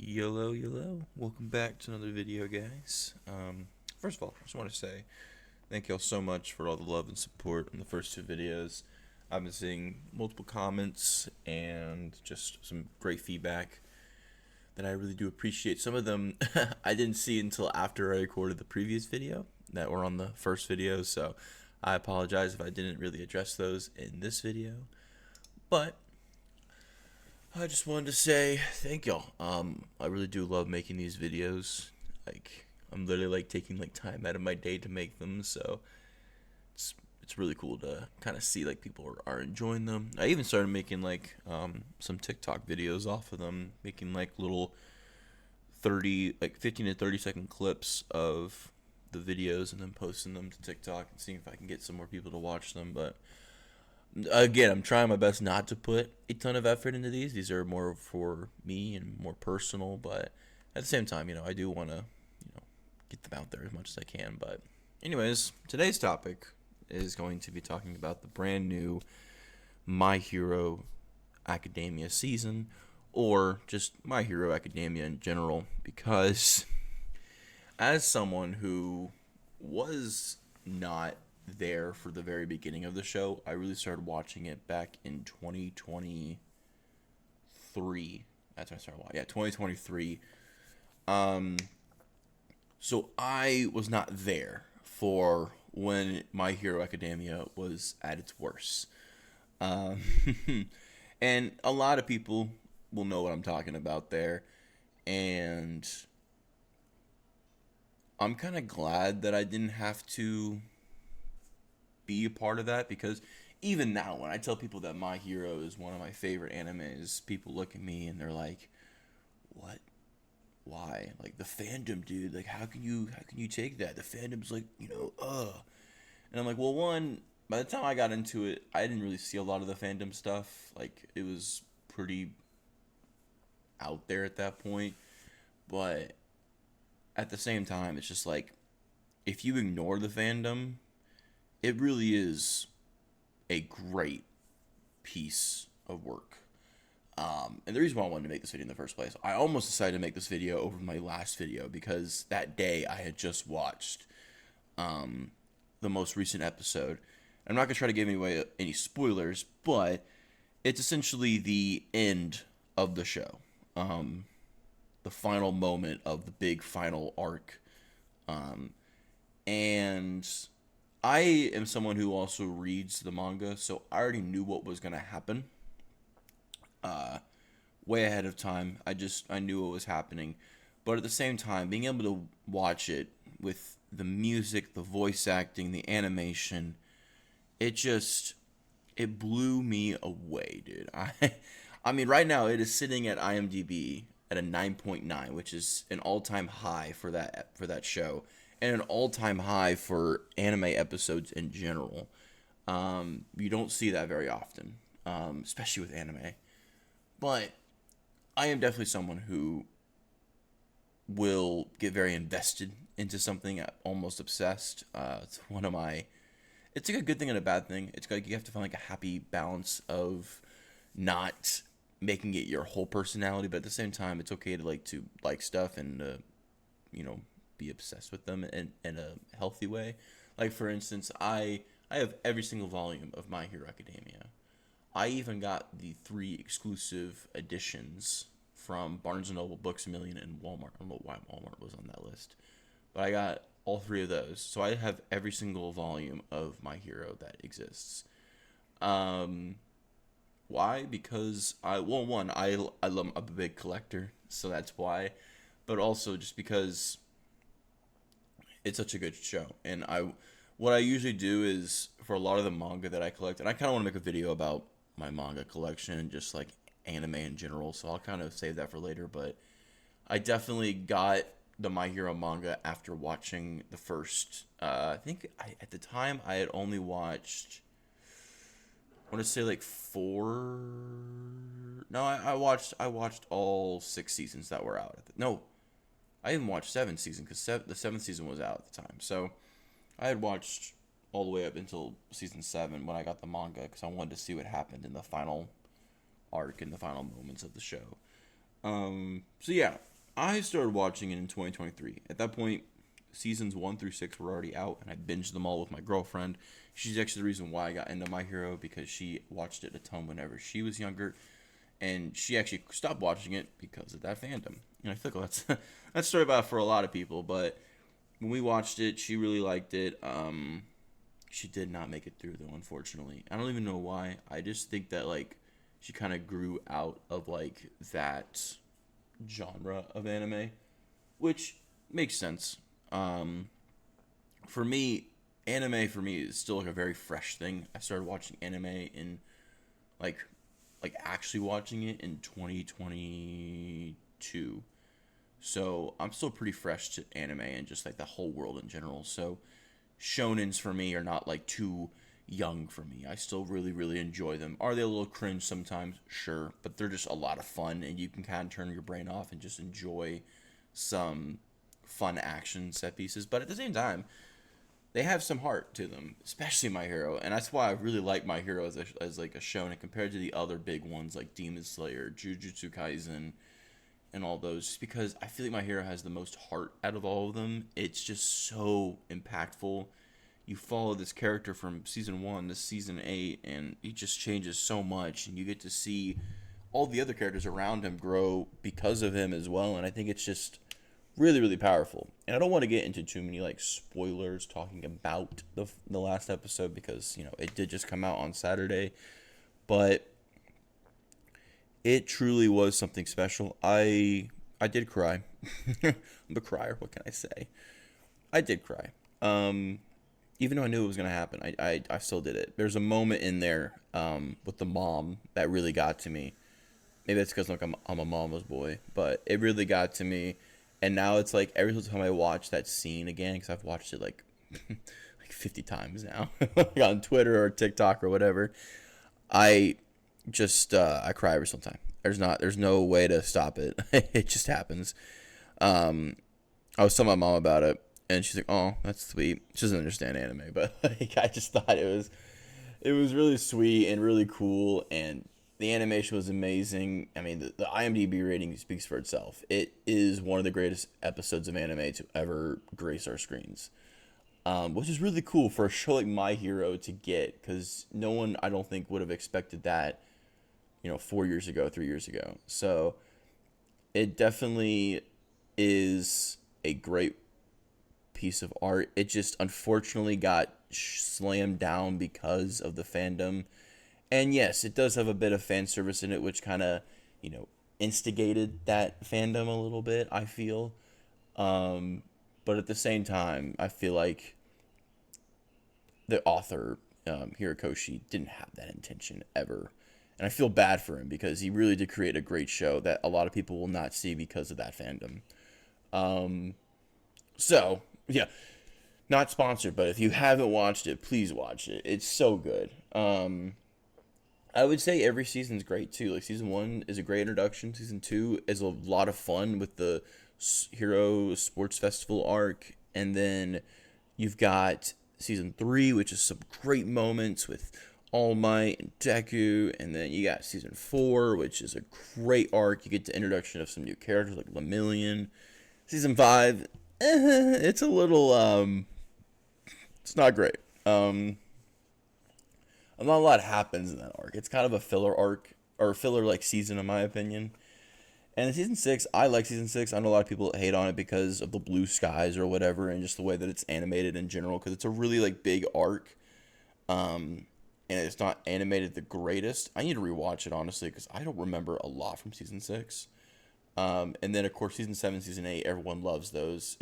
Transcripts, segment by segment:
YOLO, YOLO. Welcome back to another video, guys. First of all, I just want to say thank y'all so much for all the love and support in the first two videos. I've been seeing multiple comments and just some great feedback that I really do appreciate. Some of them I didn't see until after I recorded the previous video that were on the first video, so I apologize if I didn't really address those in this video. But I just wanted to say thank y'all. I really do love making these videos. I'm literally taking time out of my day to make them, so it's really cool to kind of see people are enjoying them. I even started making some TikTok videos off of them, making little 15 to 30 second clips of the videos and then posting them to TikTok and seeing if I can get some more people to watch them. But again, I'm trying my best not to put a ton of effort into these. These are more for me and more personal, but at the same time, I do want to, get them out there as much as I can. But anyways, today's topic is going to be talking about the brand new My Hero Academia season, or just My Hero Academia in general, because as someone who was not there for the very beginning of the show, I really started watching it back in 2023. That's when I started watching. Yeah, 2023. So I was not there for when My Hero Academia was at its worst. Um, and a lot of people will know what I'm talking about there. And I'm kind of glad that I didn't have to be a part of that, because even now when I tell people that My Hero is one of my favorite animes, people look at me and they're like, what? Why? The fandom, dude, how can you take that? The fandom's and I'm like, well, one, by the time I got into it, I didn't really see a lot of the fandom stuff. It was pretty out there at that point. But at the same time, it's just if you ignore the fandom, it really is a great piece of work. And the reason why I wanted to make this video in the first place, I almost decided to make this video over my last video, because that day I had just watched the most recent episode. I'm not going to try to give away any spoilers, but it's essentially the end of the show. The final moment of the big final arc. And I am someone who also reads the manga, so I already knew what was going to happen. Way ahead of time. I knew what was happening. But at the same time, being able to watch it with the music, the voice acting, the animation, it blew me away, dude. I mean, right now it is sitting at IMDb at a 9.9, which is an all-time high for that show, and an all-time high for anime episodes in general. You don't see that very often, especially with anime. But I am definitely someone who will get very invested into something, almost obsessed. It's a good thing and a bad thing. It's you have to find a happy balance of not making it your whole personality, but at the same time, it's okay to like stuff and be obsessed with them in a healthy way. For instance, I have every single volume of My Hero Academia. I even got the 3 exclusive editions from Barnes & Noble, Books A Million, and Walmart. I don't know why Walmart was on that list, but I got all 3 of those. So I have every single volume of My Hero that exists. Why? Because I'm a big collector, so that's why. But also just because it's such a good show. And what I usually do is, for a lot of the manga that I collect, and I kind of want to make a video about my manga collection and just anime in general, so I'll kind of save that for later. But I definitely got the My Hero manga after watching the first, I think at the time I had only watched, I want to say 4, no, I watched all 6 seasons that were out. No, I even watched 7 seasons, because the 7th season was out at the time. So I had watched all the way up until season 7 when I got the manga, because I wanted to see what happened in the final arc and the final moments of the show. So yeah, I started watching it in 2023. At that point, seasons 1 through 6 were already out, and I binged them all with my girlfriend. She's actually the reason why I got into My Hero, because she watched it a ton whenever she was younger, and she actually stopped watching it because of that fandom. And I feel like that's that's a story about it for a lot of people, but when we watched it, she really liked it. She did not make it through though, unfortunately. I don't even know why. I just think that like she kind of grew out of like that genre of anime, which makes sense. Um, for me, anime for me is still like a very fresh thing. I started watching anime in like actually watching it in 2022. So I'm still pretty fresh to anime and just like the whole world in general. So shonens for me are not like too young for me. I still really, really enjoy them. Are they a little cringe sometimes? Sure. But they're just a lot of fun, and you can kind of turn your brain off and just enjoy some fun action set pieces. But at the same time, they have some heart to them, especially My Hero. And that's why I really like My Hero as like a shonen compared to the other big ones like Demon Slayer, Jujutsu Kaisen, and all those, just because I feel like My Hero has the most heart out of all of them. It's just so impactful. You follow this character from season 1 to season 8, and he just changes so much, and you get to see all the other characters around him grow because of him as well. And I think it's just really, really powerful. And I don't want to get into too many like spoilers talking about the last episode, because it did just come out on Saturday, but it truly was something special. I did cry. I'm a crier. What can I say? I did cry. Even though I knew it was gonna happen, I still did it. There's a moment in there with the mom that really got to me. Maybe that's because like I'm a mama's boy, but it really got to me. And now it's like every single time I watch that scene again, because I've watched it like like 50 times now, like on Twitter or TikTok or whatever. I I cry every single time. There's no way to stop it. It just happens. Um, I was telling my mom about it, and she's like, "Oh, that's sweet." She doesn't understand anime, but like I just thought it was really sweet and really cool, and the animation was amazing. I mean, the IMDb rating speaks for itself. It is one of the greatest episodes of anime to ever grace our screens, which is really cool for a show like My Hero to get, because no one, I don't think, would have expected that 4 years ago, 3 years ago. So it definitely is a great piece of art. It just unfortunately got slammed down because of the fandom. And yes, it does have a bit of fan service in it, which kind of, instigated that fandom a little bit, I feel. Um, but at the same time, I feel like the author, Hirokoshi, didn't have that intention ever. And I feel bad for him, because he really did create a great show that a lot of people will not see because of that fandom. Um, so, yeah, not sponsored, but if you haven't watched it, please watch it. It's so good. I would say every season's great too. Like season 1 is a great introduction. Season 2 is a lot of fun with the Hero Sports Festival arc, and then you've got season 3, which is some great moments with All Might and Deku, and then you got season 4, which is a great arc. You get the introduction of some new characters like Lemillion. Season 5, it's a little it's not great. Not a lot happens in that arc. It's kind of a filler arc, or filler like season in my opinion. And in season 6, I like season 6. I know a lot of people hate on it because of the blue skies or whatever, and just the way that it's animated in general, because it's a really like big arc. And it's not animated the greatest. I need to rewatch it honestly, because I don't remember a lot from season 6. And then of course season 7, season 8, everyone loves those.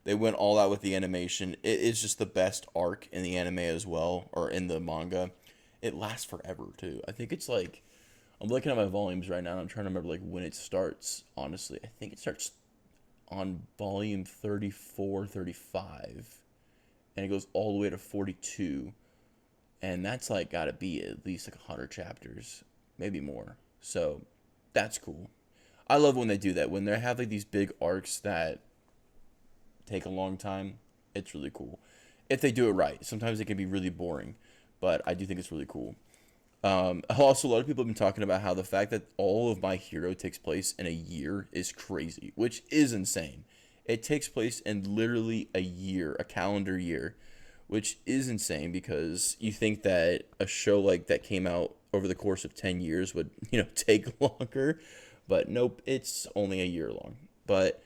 They went all out with the animation. It is just the best arc in the anime as well, or in the manga. It lasts forever too. I think it's like, I'm looking at my volumes right now, and I'm trying to remember like when it starts. Honestly, I think it starts on volume 34, 35, and it goes all the way to 42, and that's like got to be at least like 100 chapters, maybe more. So that's cool. I love when they do that, when they have like these big arcs that take a long time. It's really cool if they do it right. Sometimes it can be really boring, but I do think it's really cool. Also, a lot of people have been talking about how the fact that all of My Hero takes place in a year is crazy, which is insane. It takes place in literally a year, a calendar year, which is insane because you think that a show like that came out over the course of 10 years would, take longer, but nope, it's only a year long. But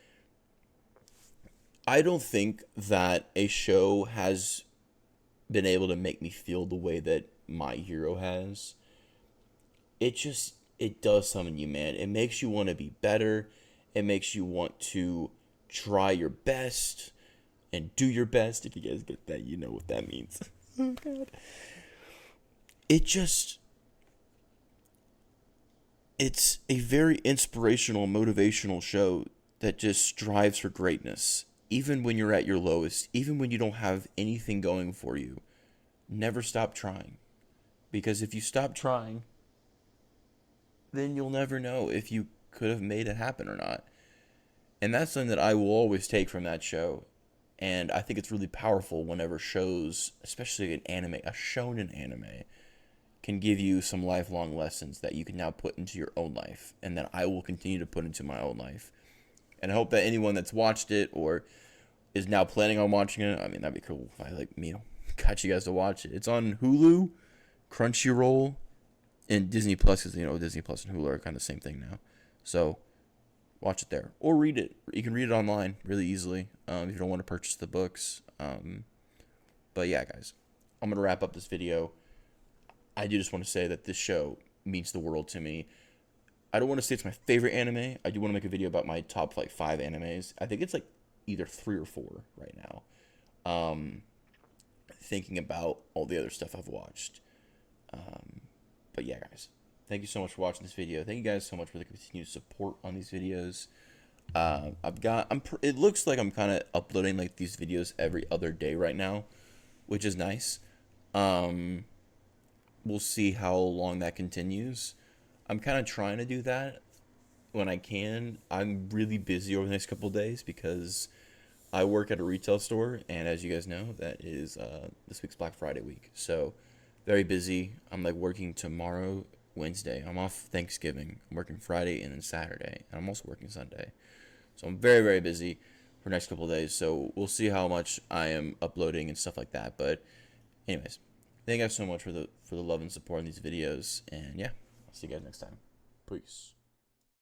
I don't think that a show has been able to make me feel the way that My Hero has. It does something to you, man. It makes you want to be better. It makes you want to try your best and do your best. If you guys get that, you know what that means. Oh god. It just it's a very inspirational, motivational show that just strives for greatness. Even when you're at your lowest, even when you don't have anything going for you, never stop trying. Because if you stop trying, then you'll never know if you could have made it happen or not. And that's something that I will always take from that show. And I think it's really powerful whenever shows, especially an anime, a shonen anime, can give you some lifelong lessons that you can now put into your own life and that I will continue to put into my own life. And I hope that anyone that's watched it or is now planning on watching it, I mean, that'd be cool if I, got you guys to watch it. It's on Hulu, Crunchyroll, and Disney Plus, because, Disney Plus and Hulu are kind of the same thing now. So, watch it there. Or read it. You can read it online really easily if you don't want to purchase the books. But yeah, guys, I'm going to wrap up this video. I do just want to say that this show means the world to me. I don't want to say it's my favorite anime. I do want to make a video about my top 5 animes. I think it's either 3 or 4 right now. Thinking about all the other stuff I've watched. But yeah, guys, thank you so much for watching this video. Thank you guys so much for the continued support on these videos. It looks like I'm kind of uploading these videos every other day right now, which is nice. We'll see how long that continues. I'm kind of trying to do that when I can. I'm really busy over the next couple of days because I work at a retail store, and as you guys know, that is this week's Black Friday week. So, very busy. I'm working tomorrow, Wednesday. I'm off Thanksgiving. I'm working Friday and then Saturday, and I'm also working Sunday. So I'm very, very busy for the next couple of days. So we'll see how much I am uploading and stuff like that. But anyways, thank you guys so much for the love and support in these videos. And yeah, I'll see you guys next time. Peace.